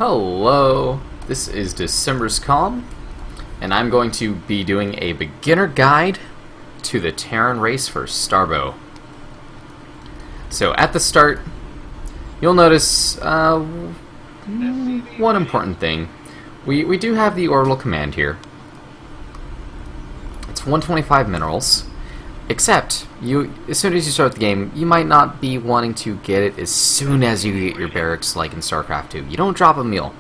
Hello, this is December's Calm, and I'm going to be doing a beginner guide to the Terran race for Starbow. So at the start, you'll notice one important thing. We do have the orbital command here. It's 125 minerals, except as soon as you start the game, you might not be wanting to get it as soon as you get your barracks, like in StarCraft 2. You don't drop a meal,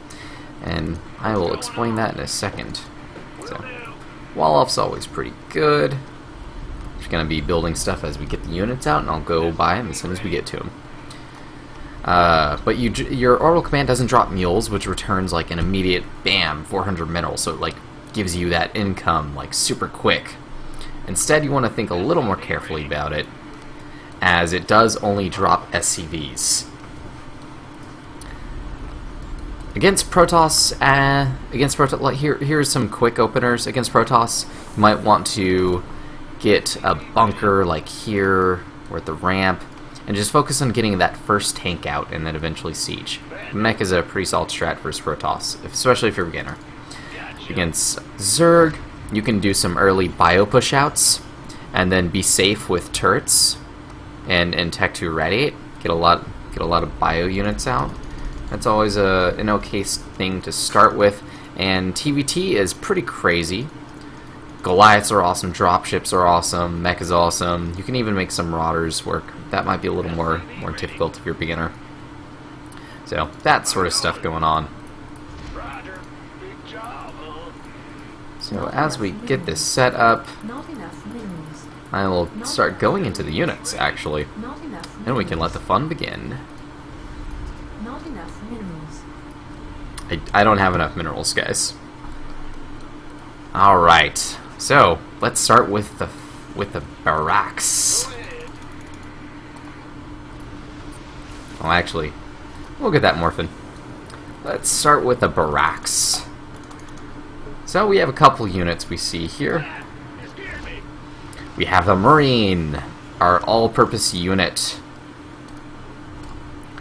and I will explain that in a second. So, wall-off's always pretty good. We're going to be building stuff as we get the units out, and I'll go buy them as soon as we get to them. But your orbital command doesn't drop mules, which returns like an immediate bam 400 minerals, so it like gives you that income like super quick. Instead, you want to think a little more carefully about it, as it does only drop SCVs. Against Protoss, like here's some quick openers. Against Protoss, you might want to get a bunker like here, or at the ramp, and just focus on getting that first tank out, and then eventually siege. Mech is a pretty solid strat versus Protoss, especially if you're a beginner. Against Zerg, you can do some early bio push-outs, and then be safe with turrets and tech to irradiate. Get a lot of bio units out. That's always an okay thing to start with. And TVT is pretty crazy. Goliaths are awesome, dropships are awesome, mech is awesome. You can even make some marauders work. That might be a little more difficult if you're a beginner. So that sort of stuff going on. So as we get this set up, I will start going into the units, actually, and we can let the fun begin. I don't have enough minerals, guys. Alright, so let's start with the barracks. Well, actually, we'll get that morphin. Let's start with the barracks. So we have a couple units we see here. We have the Marine, our all-purpose unit.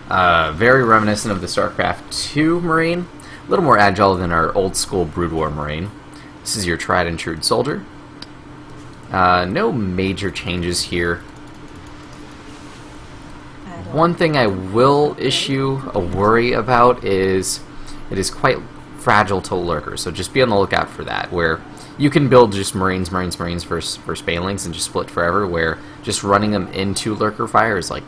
Very reminiscent of the StarCraft 2 Marine. A little more agile than our old-school Brood War Marine. This is your tried-and-true soldier. No major changes here. One thing I will issue a worry about is it is quite fragile to lurkers, so just be on the lookout for that, where you can build just Marines versus Banelings and just split forever, where just running them into lurker fire is like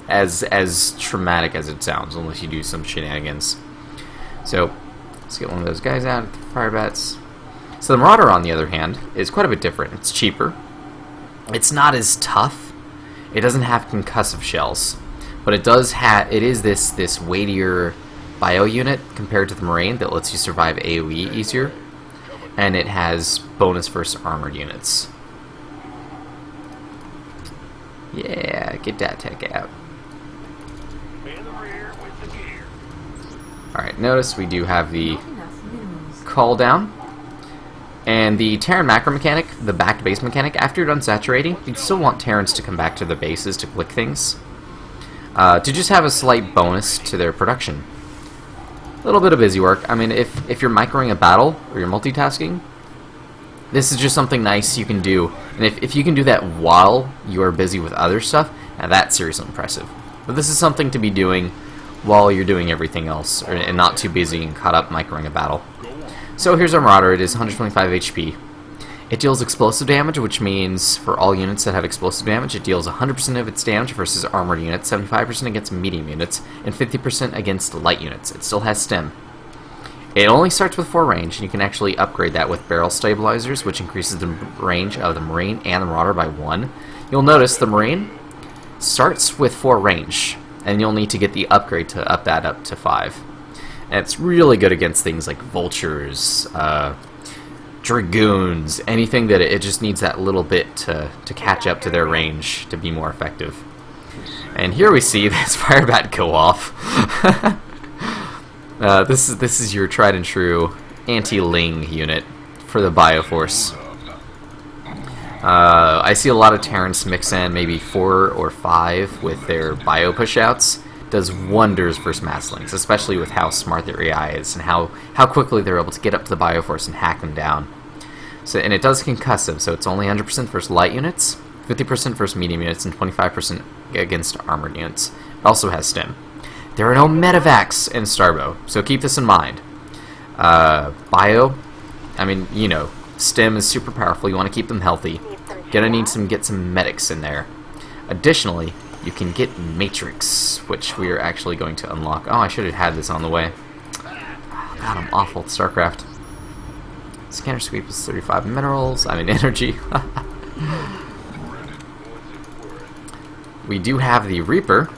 as traumatic as it sounds, unless you do some shenanigans. So let's get one of those guys out at the fire bats. So the Marauder, on the other hand, is quite a bit different. It's cheaper. It's not as tough. It doesn't have concussive shells, but it is this weightier bio unit compared to the Marine that lets you survive AoE easier, and it has bonus versus armored units. Yeah, get that tech out. Alright, notice we do have the cooldown, and the Terran macro mechanic, the back to base mechanic. After you're done saturating, you still want Terrans to come back to the bases to click things, to just have a slight bonus to their production. A little bit of busy work. I mean, if you're microing a battle, or you're multitasking, this is just something nice you can do. And if you can do that while you're busy with other stuff, now that's seriously impressive. But this is something to be doing while you're doing everything else, and not too busy and caught up microing a battle. So here's our Marauder. It is 125 HP. It deals explosive damage, which means for all units that have explosive damage, it deals 100% of its damage versus armored units, 75% against medium units, and 50% against light units. It still has stem. It only starts with 4 range, and you can actually upgrade that with barrel stabilizers, which increases the range of the Marine and the Marauder by 1. You'll notice the Marine starts with 4 range, and you'll need to get the upgrade to up that up to 5. And it's really good against things like vultures, Dragoons, anything that it just needs that little bit to catch up to their range to be more effective. And here we see this firebat go off. This is your tried and true anti-Ling unit for the Bioforce. I see a lot of Terrans mix in maybe 4 or 5 with their bio pushouts does wonders for masslings, especially with how smart their AI is and how quickly they're able to get up to the Bioforce and hack them down. So, and it does concussive, so it's only 100% versus light units, 50% versus medium units, and 25% against armored units. It also has stim. There are no medevacs in Starbow, so keep this in mind. Bio, I mean, you know, stim is super powerful. You want to keep them healthy. Gonna need get some medics in there. Additionally, you can get Matrix, which we are actually going to unlock. Oh, I should have had this on the way. Oh, God, I'm awful at StarCraft. Scanner sweep is 35 minerals. I mean, energy. We do have the Reaper.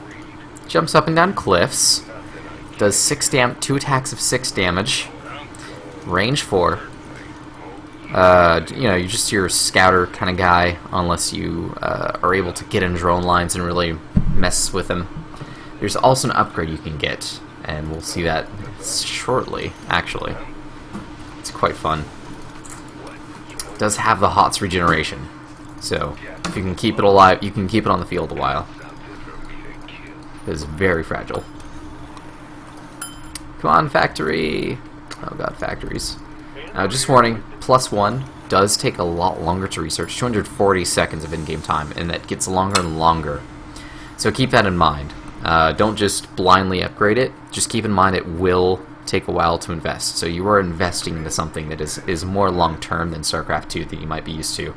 Jumps up and down cliffs. Does 2 attacks of 6 damage. Range 4. You know, you're just your scouter kind of guy, unless you are able to get in drone lines and really mess with them. There's also an upgrade you can get, and we'll see that shortly, actually. It's quite fun. It does have the HOTS regeneration, so if you can keep it alive, you can keep it on the field a while. It is very fragile. Come on, factory! Oh god, factories. Just warning, +1 does take a lot longer to research, 240 seconds of in-game time, and that gets longer and longer. So keep that in mind. Don't just blindly upgrade it, just keep in mind it will take a while to invest. So you are investing into something that is more long-term than StarCraft 2 that you might be used to.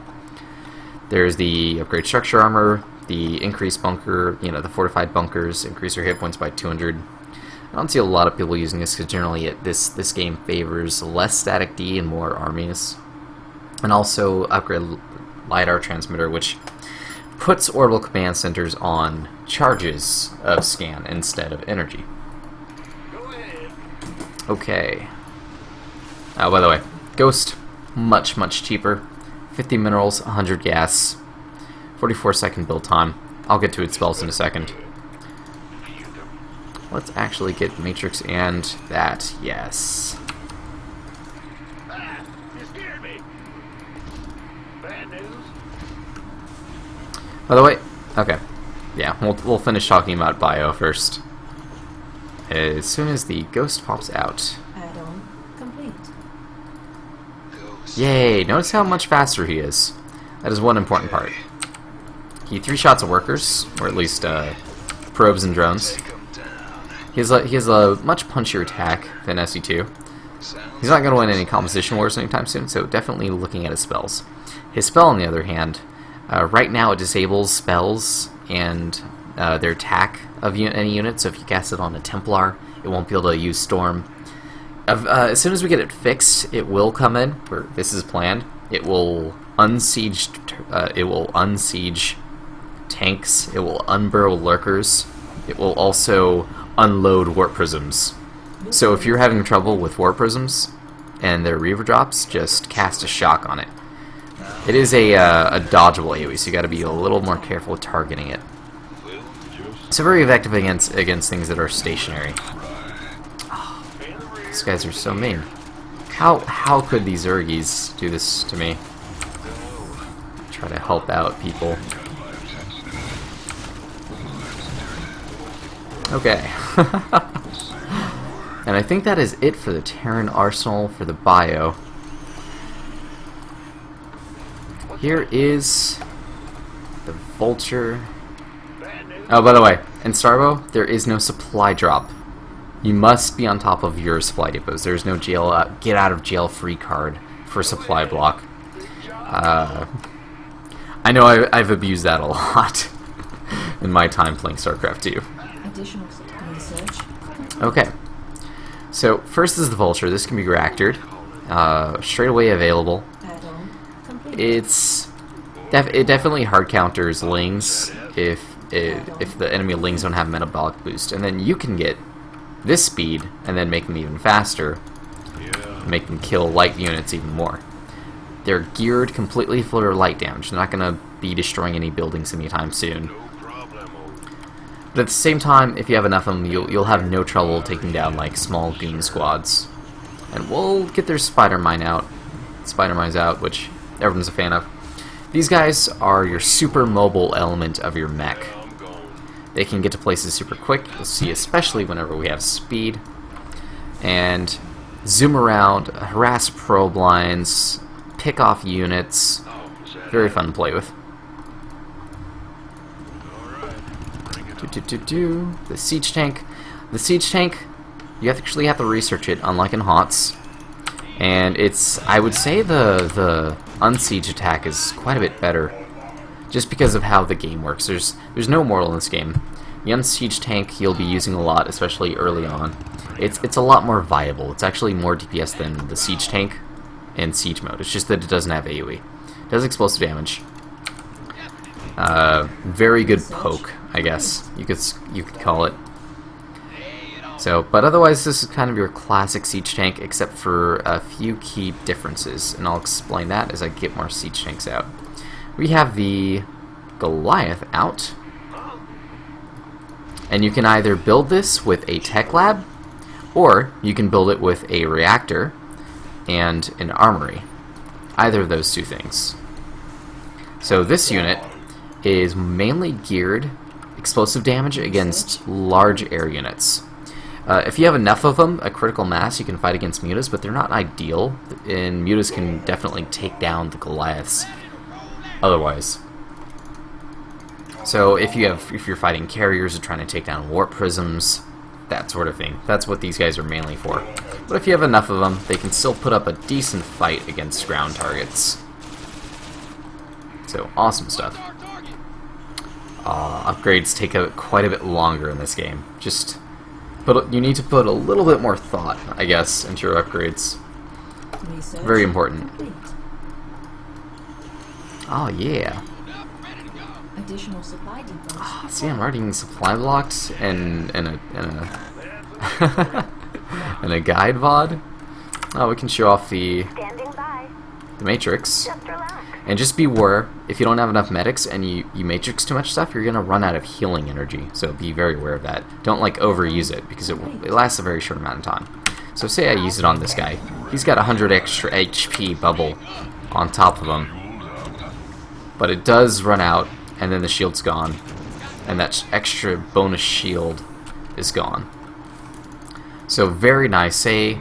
There's the upgrade structure armor, the increased bunker, you know, the fortified bunkers, increase your hit points by 200. I don't see a lot of people using this because generally this game favors less static D and more armies. And also upgrade LiDAR transmitter, which puts orbital command centers on charges of scan instead of energy. Okay. Oh, by the way, Ghost, much cheaper. 50 minerals, 100 gas, 44-second build time. I'll get to its spells in a second. Let's actually get Matrix and that, yes. By the way, okay, yeah, we'll finish talking about Bio first. As soon as the Ghost pops out. Add-on complete. Yay, notice how much faster he is. That is one important part. He 3-shots at workers, or at least probes and drones. He has a much punchier attack than SE2. He's not going to win any composition wars anytime soon, so definitely looking at his spells. His spell, on the other hand, right now it disables spells and their attack of any unit, so if you cast it on a Templar, it won't be able to use Storm. As soon as we get it fixed, it will come in, or this is planned. It will unsiege tanks, it will unburrow lurkers, it will also unload warp prisms. So if you're having trouble with warp prisms and their Reaver drops, just cast a shock on it. It is a dodgeable AoE, so you got to be a little more careful targeting it. So very effective against things that are stationary. Oh, these guys are so mean. How could these Zergis do this to me? Try to help out people. Okay. And I think that is it for the Terran arsenal for the Bio. Here is the Vulture. Oh, by the way, in Starbow, there is no supply drop. You must be on top of your supply depots. There's no get out of jail free card for supply block. I know I've abused that a lot in my time playing StarCraft 2. Additional research. Okay. So, first is the Vulture. This can be reactored. Straight away available. Add-on complete. It definitely hard counters Lings if the enemy Lings don't have metabolic boost. And then you can get this speed and then make them even faster. Make them kill light units even more. They're geared completely for light damage. They're not going to be destroying any buildings anytime soon. But at the same time, if you have enough of them, you'll have no trouble taking down like small goon squads. And we'll get their spider mines out, which everyone's a fan of. These guys are your super mobile element of your mech. They can get to places super quick. You'll see especially whenever we have speed. And zoom around, harass probe lines, pick off units. Very fun to play with. The siege tank. The siege tank, you actually have to research it, unlike in HOTS. And it's, I would say the unsiege attack is quite a bit better, just because of how the game works. There's no mortal in this game. The unsiege tank you'll be using a lot, especially early on. It's a lot more viable. It's actually more DPS than the siege tank in siege mode. It's just that it doesn't have AoE. It does explosive damage. Very good poke, I guess you could call it. So, but otherwise, this is kind of your classic siege tank, except for a few key differences, and I'll explain that as I get more siege tanks out. We have the Goliath out, and you can either build this with a tech lab, or you can build it with a reactor and an armory. Either of those two things. So this unit is mainly geared explosive damage against large air units. If you have enough of them, a critical mass, you can fight against mutas, but they're not ideal, and mutas can definitely take down the Goliaths otherwise. So if you're fighting carriers or trying to take down warp prisms, that sort of thing, that's what these guys are mainly for. But if you have enough of them, they can still put up a decent fight against ground targets. So, awesome stuff. Upgrades take quite a bit longer in this game. You need to put a little bit more thought, I guess, into your upgrades. Research Very important. complete. Oh yeah. Additional supply depots. See, I'm already getting supply blocks and a and a guide VOD. Oh, we can show off the matrix. And just beware, if you don't have enough medics and you matrix too much stuff, you're gonna run out of healing energy. So be very aware of that. Don't like overuse it, because it lasts a very short amount of time. So say I use it on this guy. He's got 100 extra HP bubble on top of him. But it does run out, and then the shield's gone. And that extra bonus shield is gone. So very nice. Say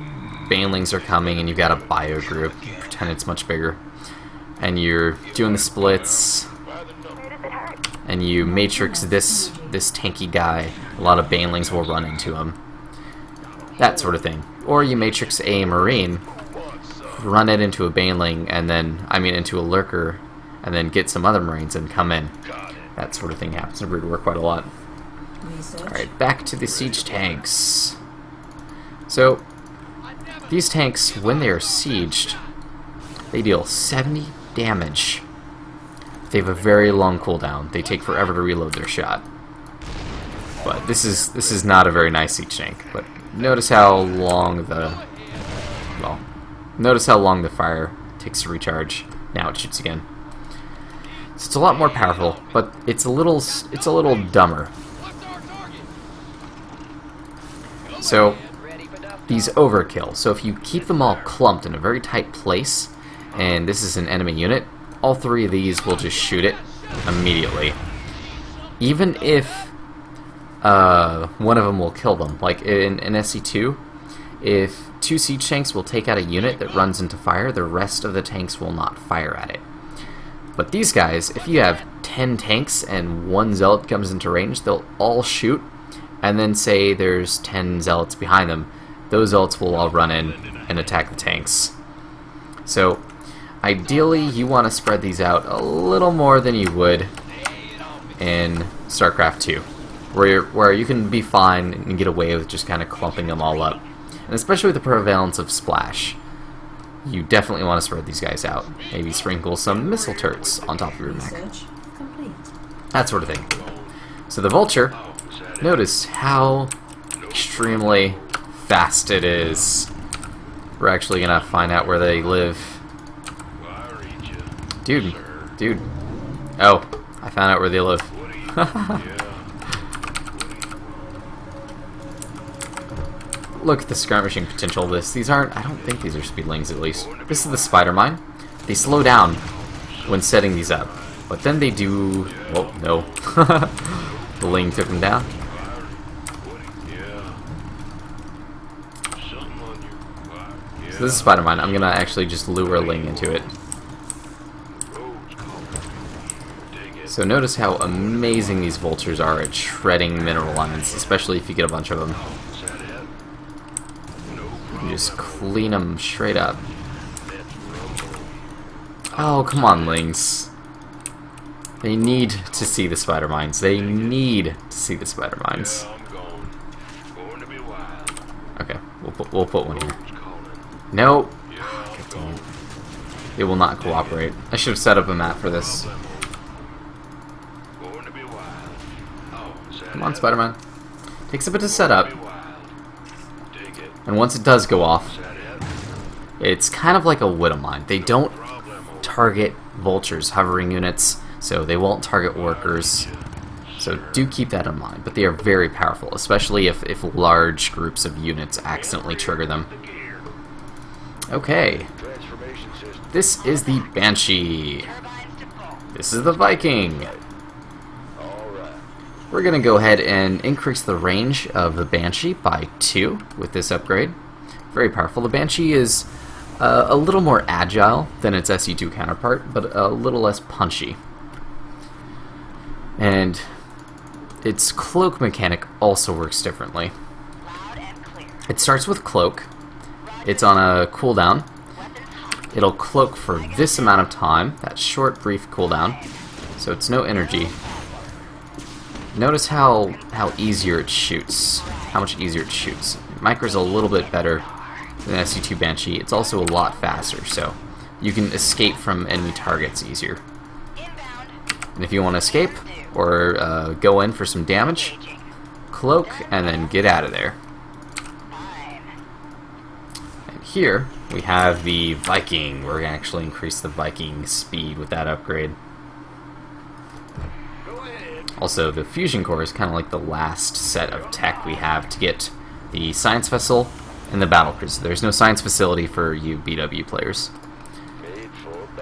banelings are coming and you've got a bio group. Pretend it's much bigger. And you're doing the splits, and you matrix this tanky guy. A lot of banelings will run into him. That sort of thing. Or you matrix a marine, run it into a baneling, and then, into a lurker, and then get some other marines and come in. That sort of thing happens in Brood War quite a lot. Alright, back to the siege tanks. So, these tanks, when they are sieged, they deal 70 damage. They have a very long cooldown. They take forever to reload their shot. But this is not a very nice siege tank. But notice how long the fire takes to recharge. Now it shoots again. So it's a lot more powerful, but it's a little dumber. So these overkill. So if you keep them all clumped in a very tight place, and this is an enemy unit, all three of these will just shoot it immediately. Even if one of them will kill them. Like in SC2, if 2 siege tanks will take out a unit that runs into fire, the rest of the tanks will not fire at it. But these guys, if you have 10 tanks and 1 zealot comes into range, they'll all shoot, and then say there's 10 zealots behind them. Those zealots will all run in and attack the tanks. So ideally, you want to spread these out a little more than you would in StarCraft 2, where you can be fine and get away with just kind of clumping them all up. And especially with the prevalence of Splash, you definitely want to spread these guys out. Maybe sprinkle some missile turrets on top of your mech. Research complete. That sort of thing. So the Vulture, notice how extremely fast it is. We're actually gonna find out where they live. Dude. Oh, I found out where they live. Look at the skirmishing potential of this. These aren't, I don't think these are speedlings at least. This is the spider mine. They slow down when setting these up. But then they do, well, no. The Ling took him down. So this is Spider-Man. I'm gonna actually just lure Ling into it. So notice how amazing these vultures are at shredding mineral lines, especially if you get a bunch of them. You just clean them straight up. Oh, come on, Lings. They need to see the spider mines. They need to see the spider mines. Okay, we'll put one here. Nope. God dang it. It will not cooperate. I should have set up a map for this. Come on, Spider-Man. Takes a bit to set up. And once it does go off, it's kind of like a widow mine. They don't target vultures, hovering units, so they won't target workers. So do keep that in mind. But they are very powerful, especially if large groups of units accidentally trigger them. Okay. This is the Banshee. This is the Viking. We're going to go ahead and increase the range of the Banshee by 2 with this upgrade. Very powerful. The Banshee is a little more agile than its SE2 counterpart, but a little less punchy. And its cloak mechanic also works differently. It starts with cloak. It's on a cooldown. It'll cloak for this amount of time, that short, brief cooldown, so it's no energy. Notice how easier it shoots, how much easier it shoots. Micro's a little bit better than SE2 Banshee. It's also a lot faster, so you can escape from enemy targets easier. And if you want to escape, or go in for some damage, cloak, and then get out of there. And here, we have the Viking. We're going to actually increase the Viking speed with that upgrade. Also, the fusion core is kind of like the last set of tech we have to get the science vessel and the battle cruiser. There's no science facility for you BW players.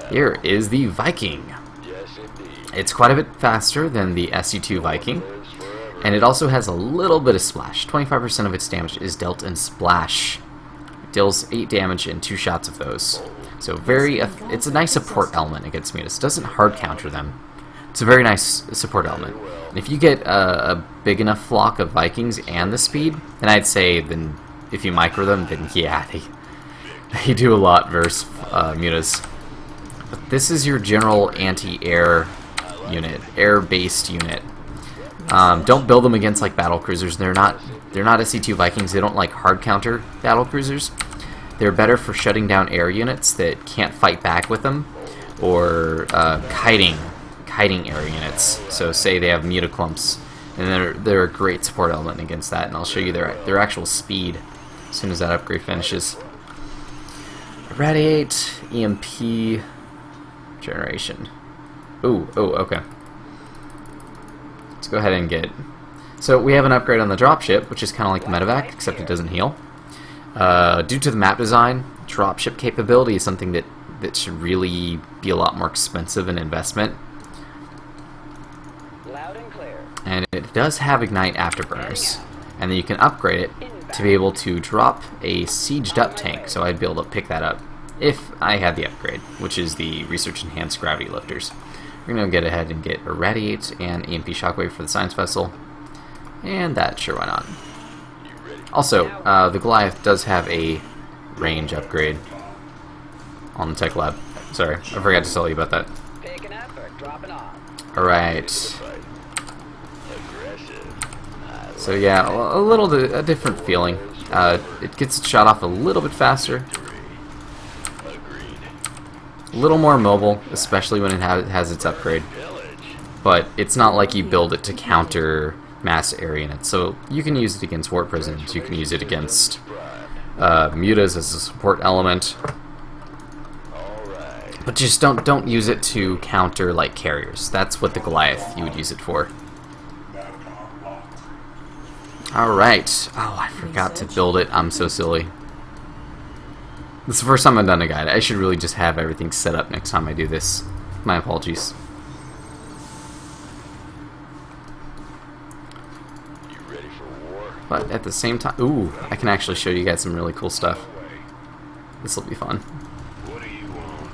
Here is the Viking. It's quite a bit faster than the SE2 Viking, and it also has a little bit of splash. 25% of its damage is dealt in splash. It deals 8 damage in 2 shots of those. So it's a nice support element against mutas. It doesn't hard counter them. It's a very nice support element. And if you get a big enough flock of Vikings and the speed, then I'd say then if you micro them, then yeah, they do a lot versus mutas. But this is your general anti-air unit, air-based unit. Don't build them against like battle cruisers. They're not SE2 Vikings. They don't like hard counter battle cruisers. They're better for shutting down air units that can't fight back with them, or kiting air units. So say they have mutaclumps, and they're a great support element against that. And I'll show you their actual speed as soon as that upgrade finishes. Irradiate, EMP, generation. Oh, okay. Let's go ahead and get... So we have an upgrade on the dropship, which is kind of like the medevac, except it doesn't heal. Due to the map design, dropship capability is something that should really be a lot more expensive in investment. Loud and clear. And it does have Ignite Afterburners, and then you can upgrade it to be able to drop a sieged up tank, so I'd be able to pick that up if I had the upgrade, which is the Research Enhanced Gravity Lifters. We're going to get ahead and get Irradiate and EMP Shockwave for the Science Vessel, and that sure went on. Also, the Goliath does have a range upgrade on the Tech Lab. Sorry, I forgot to tell you about that. Picking up or dropping off. Alright. So yeah, a different feeling. It gets shot off a little bit faster. A little more mobile, especially when it has its upgrade. But it's not like you build it to counter mass air units. So you can use it against warp prisons, you can use it against mutas as a support element. But just don't use it to counter light carriers. That's what the Goliath you would use it for. Alright. Oh, I forgot to build it. I'm so silly. This is the first time I've done a guide. I should really just have everything set up next time I do this. My apologies. But at the same time, ooh, I can actually show you guys some really cool stuff. This will be fun. What do you want?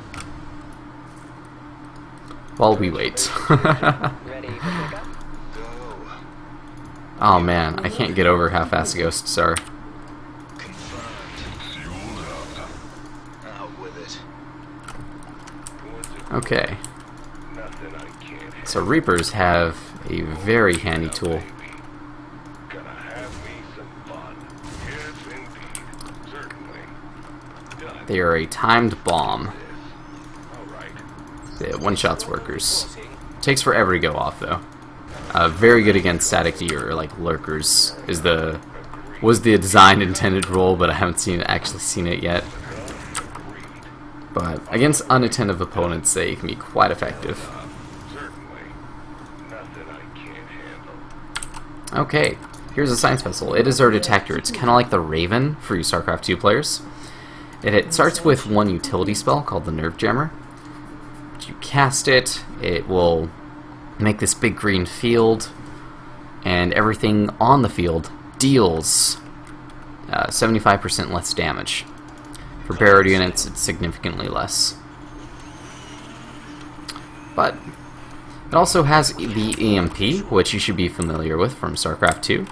While we wait. Ready for pickup? Go. Oh man, I can't get over how fast ghosts are. Confirmed. Fueled up. Out with it. Okay, Nothing I can't handle. so Reapers have a very handy tool. Gonna have me some fun. Yes, indeed. Certainly. Done. They are a timed bomb Alright. that one-shots workers. Takes forever to go off though. Very good against static or like lurkers was the design intended role, but I haven't actually seen it yet. But against unattentive opponents, they can be quite effective. Certainly. Nothing I can't handle. Okay, here's a science vessel. It is our detector. It's kind of like the Raven for you StarCraft 2 players. It starts with one utility spell called the Nerve Jammer. You cast it, it will make this big green field, and everything on the field deals 75% less damage. For barrier units, it's significantly less. But it also has the EMP, which you should be familiar with from StarCraft 2.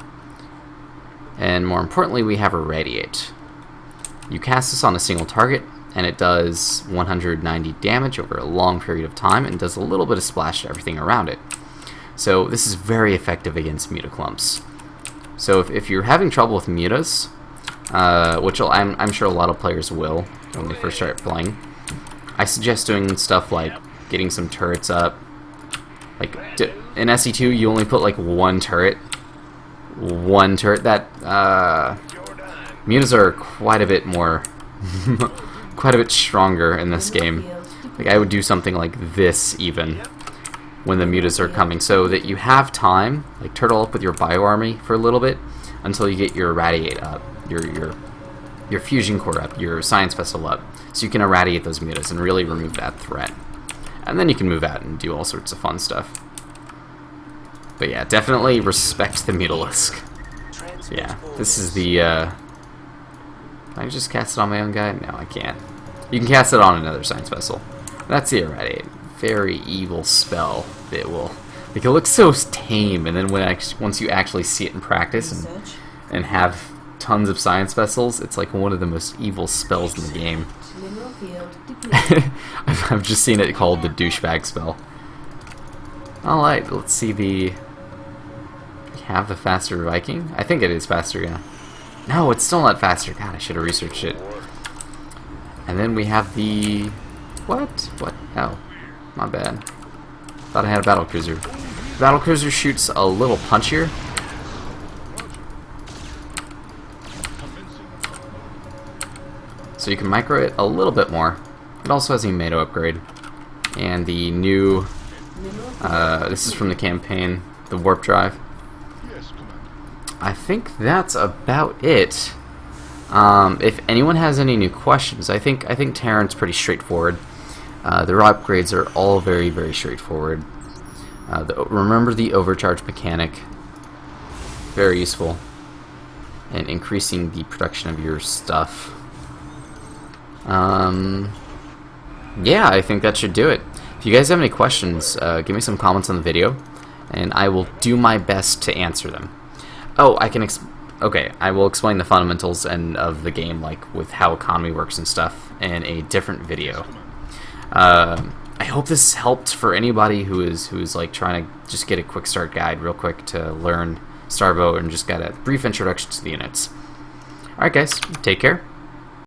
And more importantly, we have Irradiate. You cast this on a single target, and it does 190 damage over a long period of time, and does a little bit of splash to everything around it. So this is very effective against mutaclumps. So if you're having trouble with mutas, which I'm sure a lot of players will when they first start playing, I suggest doing stuff like getting some turrets up. Like in SE2, you only put like one turret. One turret. That mutas are quite a bit more, quite a bit stronger in this game. Like I would do something like this even when the mutas are coming, so that you have time, like turtle up with your bioarmy for a little bit until you get your irradiate up, your fusion core up, your science vessel up, so you can irradiate those mutas and really remove that threat. And then you can move out and do all sorts of fun stuff. But yeah, definitely respect the Mutalisk. Yeah, this is the, can I just cast it on my own guy? No, I can't. You can cast it on another science vessel. That's the Irradiate. Very evil spell that will, like, it looks so tame, and then once you actually see it in practice and have tons of science vessels, it's like one of the most evil spells in the game. Mineral field depleted. I've just seen it called the douchebag spell. Alright, let's see we have the faster Viking? I think it is faster, yeah. No, it's still not faster. God, I should have researched it. And then we have the... What? Oh, my bad. Thought I had a battlecruiser. Battlecruiser shoots a little punchier. So you can micro it a little bit more. It also has a Mato upgrade. And the new... this is from the campaign, the warp drive. I think that's about it. If anyone has any new questions, I think Terran's pretty straightforward. Their upgrades are all very, very straightforward. Remember the overcharge mechanic. Very useful. And increasing the production of your stuff. Yeah, I think that should do it. If you guys have any questions, give me some comments on the video, and I will do my best to answer them. Oh, okay, I will explain the fundamentals of the game, like with how economy works and stuff, in a different video. I hope this helped for anybody who's like trying to just get a quick start guide real quick to learn Starbow and just got a brief introduction to the units. Alright guys, take care.